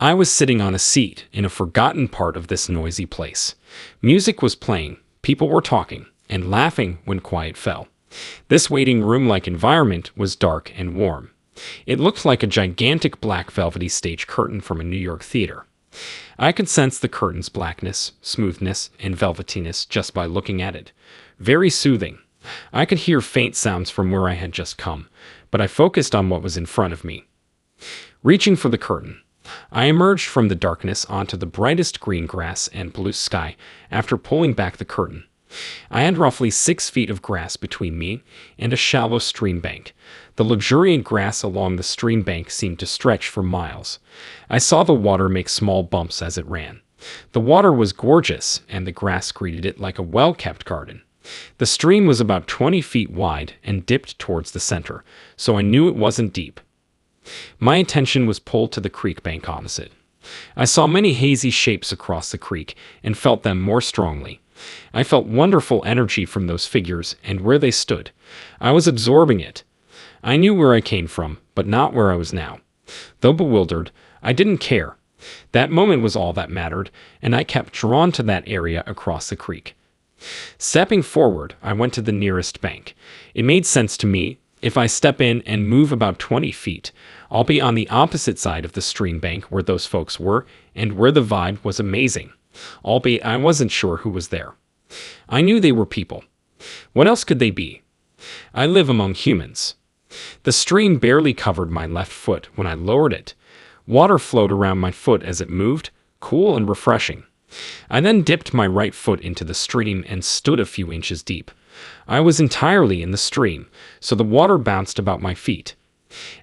I was sitting on a seat in a forgotten part of this noisy place. Music was playing, people were talking, and laughing when quiet fell. This waiting room-like environment was dark and warm. It looked like a gigantic black velvety stage curtain from a New York theater. I could sense the curtain's blackness, smoothness, and velvetiness just by looking at it. Very soothing. I could hear faint sounds from where I had just come, but I focused on what was in front of me. Reaching for the curtain, I emerged from the darkness onto the brightest green grass and blue sky after pulling back the curtain. I had roughly 6 feet of grass between me and a shallow stream bank. The luxuriant grass along the stream bank seemed to stretch for miles. I saw the water make small bumps as it ran. The water was gorgeous, and the grass greeted it like a well-kept garden. The stream was about 20 feet wide and dipped towards the center, so I knew it wasn't deep. My attention was pulled to the creek bank opposite. I saw many hazy shapes across the creek and felt them more strongly. I felt wonderful energy from those figures and where they stood. I was absorbing it. I knew where I came from, but not where I was now. Though bewildered, I didn't care. That moment was all that mattered, and I kept drawn to that area across the creek. Stepping forward, I went to the nearest bank. It made sense to me. If I step in and move about 20 feet, I'll be on the opposite side of the stream bank where those folks were and where the vibe was amazing. Albeit I wasn't sure who was there. I knew they were people. What else could they be? I live among humans. The stream barely covered my left foot when I lowered it. Water flowed around my foot as it moved, cool and refreshing. I then dipped my right foot into the stream and stood a few inches deep. I was entirely in the stream, so the water bounced about my feet.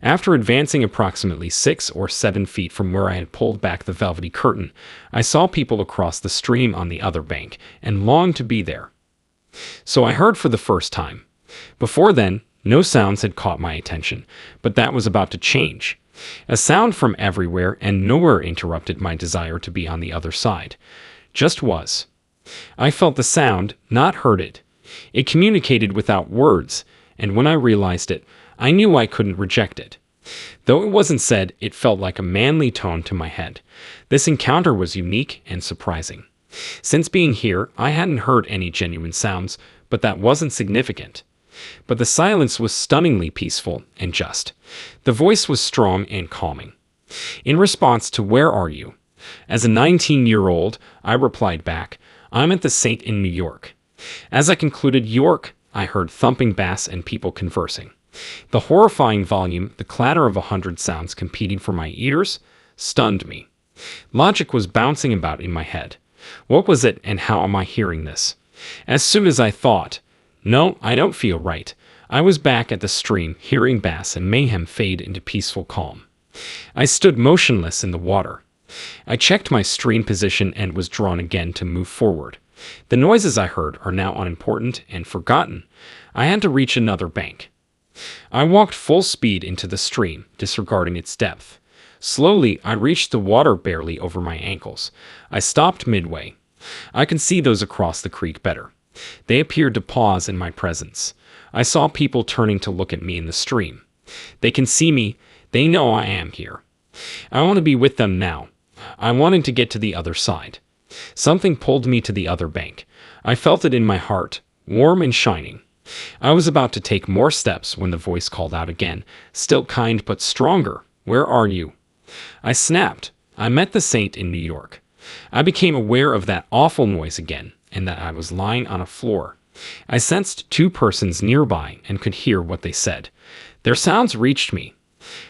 After advancing approximately 6 or 7 feet from where I had pulled back the velvety curtain, I saw people across the stream on the other bank and longed to be there. So I heard for the first time. Before then, no sounds had caught my attention, but that was about to change. A sound from everywhere and nowhere interrupted my desire to be on the other side. Just was. I felt the sound, not heard it. It communicated without words, and when I realized it, I knew I couldn't reject it. Though it wasn't said, it felt like a manly tone to my head. This encounter was unique and surprising. Since being here, I hadn't heard any genuine sounds, but that wasn't significant. But the silence was stunningly peaceful and just. The voice was strong and calming. In response to "Where are you?" As a 19-year-old, I replied back, "I'm at the Saint in New York." As I concluded York, I heard thumping bass and people conversing. The horrifying volume, the clatter of 100 sounds competing for my ears, stunned me. Logic was bouncing about in my head. What was it, and how am I hearing this? As soon as I thought, "No, I don't feel right," I was back at the stream, hearing bass and mayhem fade into peaceful calm. I stood motionless in the water. I checked my stream position and was drawn again to move forward. The noises I heard are now unimportant and forgotten. I had to reach another bank. I walked full speed into the stream, disregarding its depth. Slowly, I reached the water barely over my ankles. I stopped midway. I could see those across the creek better. They appeared to pause in my presence. I saw people turning to look at me in the stream. They can see me. They know I am here. I want to be with them now. I wanted to get to the other side. Something pulled me to the other bank. I felt it in my heart, warm and shining. I was about to take more steps when the voice called out again, still kind but stronger. "Where are you?" I snapped. I met the Saint in New York. I became aware of that awful noise again, and that I was lying on a floor. I sensed 2 persons nearby and could hear what they said. Their sounds reached me.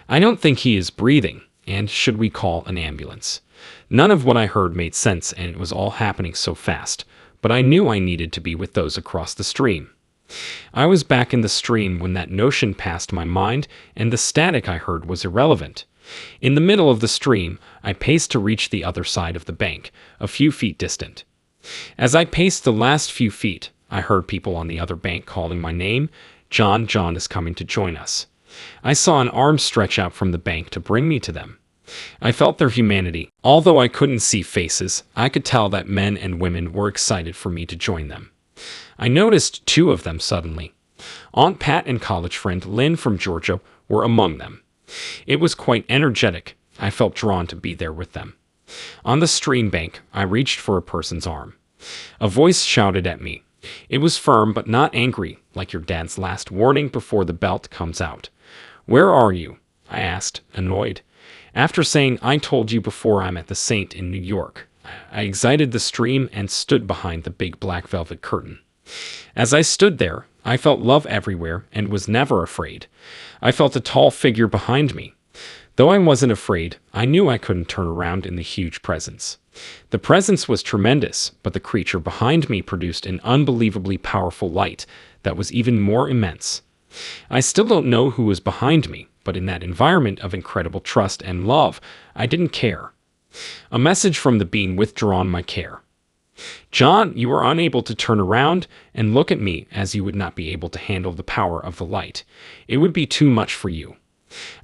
"I don't think he is breathing, and should we call an ambulance?" None of what I heard made sense, and it was all happening so fast, but I knew I needed to be with those across the stream. I was back in the stream when that notion passed my mind, and the static I heard was irrelevant. In the middle of the stream, I paced to reach the other side of the bank, a few feet distant. As I paced the last few feet, I heard people on the other bank calling my name. "John, John is coming to join us." I saw an arm stretch out from the bank to bring me to them. I felt their humanity. Although I couldn't see faces, I could tell that men and women were excited for me to join them. I noticed 2 of them suddenly. Aunt Pat and college friend Lynn from Georgia were among them. It was quite energetic, I felt drawn to be there with them. On the stream bank, I reached for a person's arm. A voice shouted at me. It was firm but not angry, like your dad's last warning before the belt comes out. "Where are you?" I asked, annoyed. After saying, "I told you before, I'm at the Saint in New York," I exited the stream and stood behind the big black velvet curtain. As I stood there, I felt love everywhere and was never afraid. I felt a tall figure behind me. Though I wasn't afraid, I knew I couldn't turn around in the huge presence. The presence was tremendous, but the creature behind me produced an unbelievably powerful light that was even more immense. I still don't know who was behind me, but in that environment of incredible trust and love, I didn't care. A message from the being withdrawn my care. "John, you are unable to turn around and look at me, as you would not be able to handle the power of the light. It would be too much for you."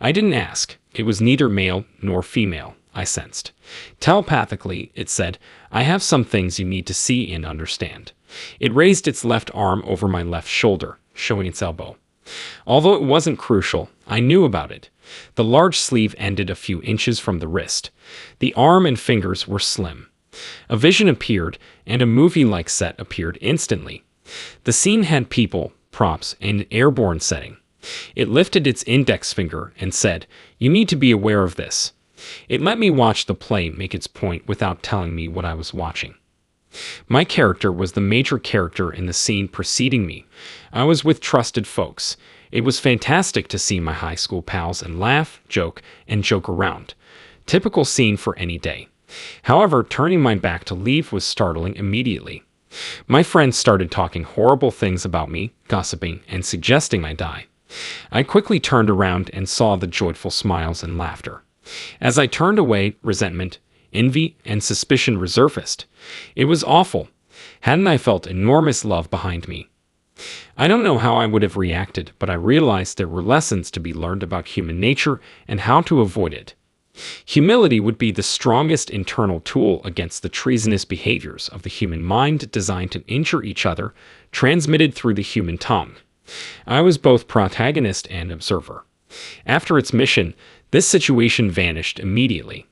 I didn't ask. It was neither male nor female, I sensed. Telepathically, it said, "I have some things you need to see and understand." It raised its left arm over my left shoulder, showing its elbow. Although it wasn't crucial, I knew about it. The large sleeve ended a few inches from the wrist. The arm and fingers were slim. A vision appeared, and a movie-like set appeared instantly. The scene had people, props, and an airborne setting. It lifted its index finger and said, "You need to be aware of this." It let me watch the play make its point without telling me what I was watching. My character was the major character in the scene preceding me. I was with trusted folks. It was fantastic to see my high school pals and laugh, joke around. Typical scene for any day. However, turning my back to leave was startling immediately. My friends started talking horrible things about me, gossiping, and suggesting I die. I quickly turned around and saw the joyful smiles and laughter. As I turned away, resentment, envy, and suspicion resurfaced. It was awful. Hadn't I felt enormous love behind me? I don't know how I would have reacted, but I realized there were lessons to be learned about human nature and how to avoid it. Humility would be the strongest internal tool against the treasonous behaviors of the human mind designed to injure each other, transmitted through the human tongue. I was both protagonist and observer. After its mission, this situation vanished immediately.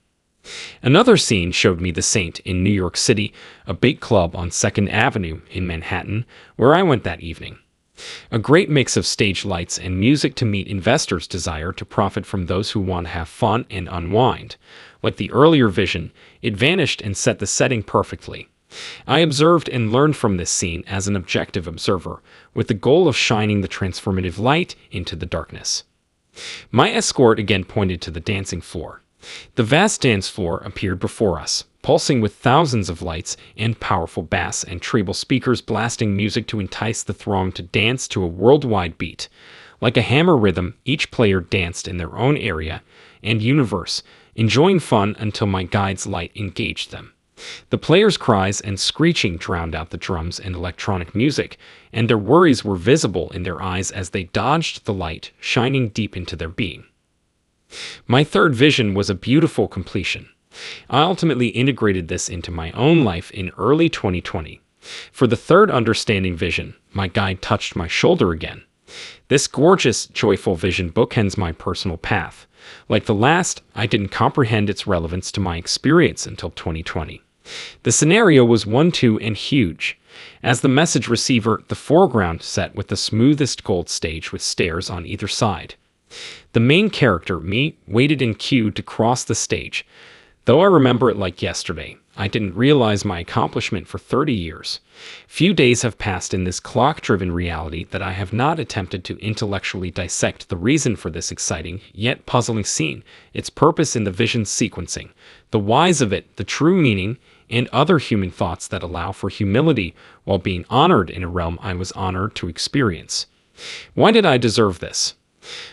Another scene showed me the Saint in New York City, a big club on 2nd Avenue in Manhattan, where I went that evening. A great mix of stage lights and music to meet investors' desire to profit from those who want to have fun and unwind. Like the earlier vision, it vanished and set the setting perfectly. I observed and learned from this scene as an objective observer, with the goal of shining the transformative light into the darkness. My escort again pointed to the dancing floor. The vast dance floor appeared before us, pulsing with thousands of lights and powerful bass and treble speakers blasting music to entice the throng to dance to a worldwide beat. Like a hammer rhythm, each player danced in their own area and universe, enjoying fun until my guide's light engaged them. The players' cries and screeching drowned out the drums and electronic music, and their worries were visible in their eyes as they dodged the light, shining deep into their being. My third vision was a beautiful completion. I ultimately integrated this into my own life in early 2020. For the third understanding vision, my guide touched my shoulder again. This gorgeous, joyful vision bookends my personal path. Like the last, I didn't comprehend its relevance to my experience until 2020. The scenario was 1-2 and huge. As the message receiver, the foreground set with the smoothest gold stage with stairs on either side. The main character, me, waited in queue to cross the stage. Though I remember it like yesterday, I didn't realize my accomplishment for 30 years. Few days have passed in this clock-driven reality that I have not attempted to intellectually dissect the reason for this exciting, yet puzzling scene, its purpose in the vision's sequencing, the whys of it, the true meaning, and other human thoughts that allow for humility while being honored in a realm I was honored to experience. Why did I deserve this?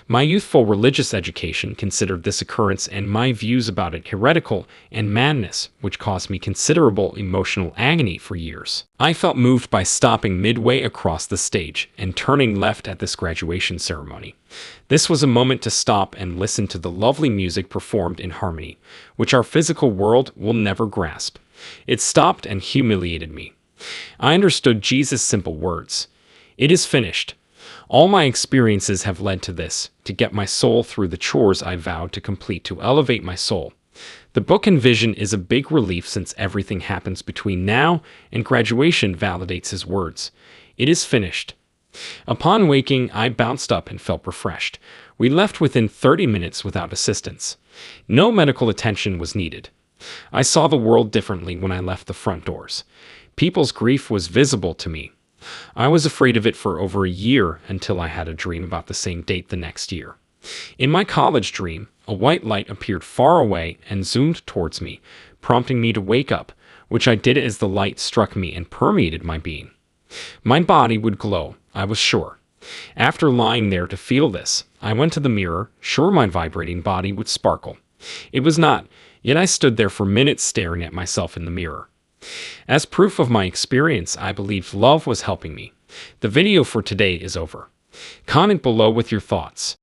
My youthful religious education considered this occurrence and my views about it heretical and madness, which caused me considerable emotional agony for years. I felt moved by stopping midway across the stage and turning left at this graduation ceremony. This was a moment to stop and listen to the lovely music performed in harmony, which our physical world will never grasp. It stopped and humiliated me. I understood Jesus' simple words. It is finished. All my experiences have led to this, to get my soul through the chores I vowed to complete to elevate my soul. The book and vision is a big relief since everything happens between now and graduation validates his words. It is finished. Upon waking, I bounced up and felt refreshed. We left within 30 minutes without assistance. No medical attention was needed. I saw the world differently when I left the front doors. People's grief was visible to me. I was afraid of it for over a year until I had a dream about the same date the next year. In my college dream, a white light appeared far away and zoomed towards me, prompting me to wake up, which I did as the light struck me and permeated my being. My body would glow, I was sure. After lying there to feel this, I went to the mirror, sure my vibrating body would sparkle. It was not, yet I stood there for minutes staring at myself in the mirror. As proof of my experience, I believed love was helping me. The video for today is over. Comment below with your thoughts.